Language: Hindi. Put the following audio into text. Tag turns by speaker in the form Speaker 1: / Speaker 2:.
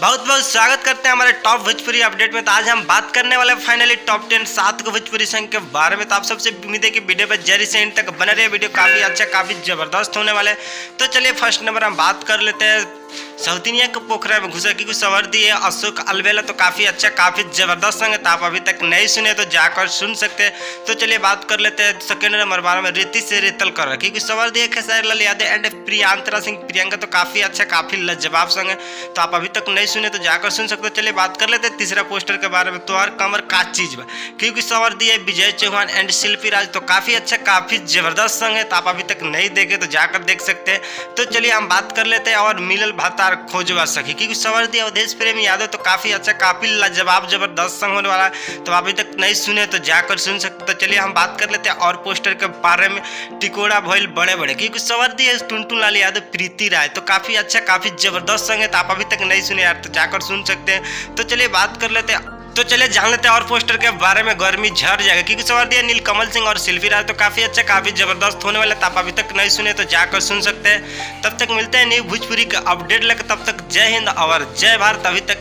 Speaker 1: बहुत बहुत स्वागत करते हैं हमारे टॉप भोजपुरी अपडेट में। तो आज हम बात करने वाले हैं फाइनली टॉप 10 7 को भोजपुरी संघ के बारे में। तो आप सबसे उम्मीद है कि वीडियो पर जरी से एंड तक बने रहे। वीडियो काफ़ी अच्छा काफ़ी ज़बरदस्त होने वाले। तो चलिए फर्स्ट नंबर हम बात कर लेते हैं साउथिनिया के पोखरा में घुसा की सवर दी है अशोक अलबेला। तो काफ़ी अच्छा काफ़ी ज़बरदस्त संग है। तो आप अभी तक नहीं सुने तो जाकर सुन सकते हैं। तो चलिए बात कर लेते हैं सेकेंड नंबर 12 में रीति से रेतल कर क्योंकि सवर दी है खेसारी लाल यादव एंड प्रियांतरा सिंह प्रियंका। तो काफ़ी अच्छा काफ़ी लाजवाब संग है। तो आप अभी तक नहीं सुने तो जाकर सुन सकते हो। चलिए बात कर लेते हैं तीसरा पोस्टर के बारे में। तो और कमर का चीज बा क्योंकि सवर दी है विजय चौहान एंड शिल्पी राज। तो काफ़ी अच्छा काफ़ी ज़बरदस्त संग है। तो आप अभी तक नहीं देखे तो जाकर देख सकते हैं। तो चलिए हम बात कर लेते हैं और मिलल भातार खोजवा सखी क्योंकि सवर दी अवधेश प्रेमी यादव। तो काफ़ी अच्छा काफ़ी लाजवाब ज़बरदस्त संग होने वाला है। तो अभी तक नहीं सुने तो जाकर सुन सकते। तो चलिए हम बात कर लेते हैं और पोस्टर के बारे में। टिकोड़ा भइल बड़े बड़े क्योंकि सवर दी है टुनटुन लाल यादव प्रीति राय। तो काफ़ी अच्छा काफ़ी ज़बरदस्त संग है। तो आप अभी तक नहीं सुने यार तो जाकर सुन सकते हैं। तो चलिए बात कर लेते हैं। तो चलिए जान लेते हैं और पोस्टर के बारे में। गर्मी झड़ जाएगा क्योंकि सवर दिया नीलकमल सिंह और शिल्पी राज। तो काफ़ी अच्छा काफ़ी ज़बरदस्त होने वाला। तो आप अभी तक नहीं सुने तो जाकर सुन सकते हैं। तब तक मिलते हैं न्यू भोजपुरी का अपडेट लेकर। तब तक जय हिंद और जय भारत। अभी तक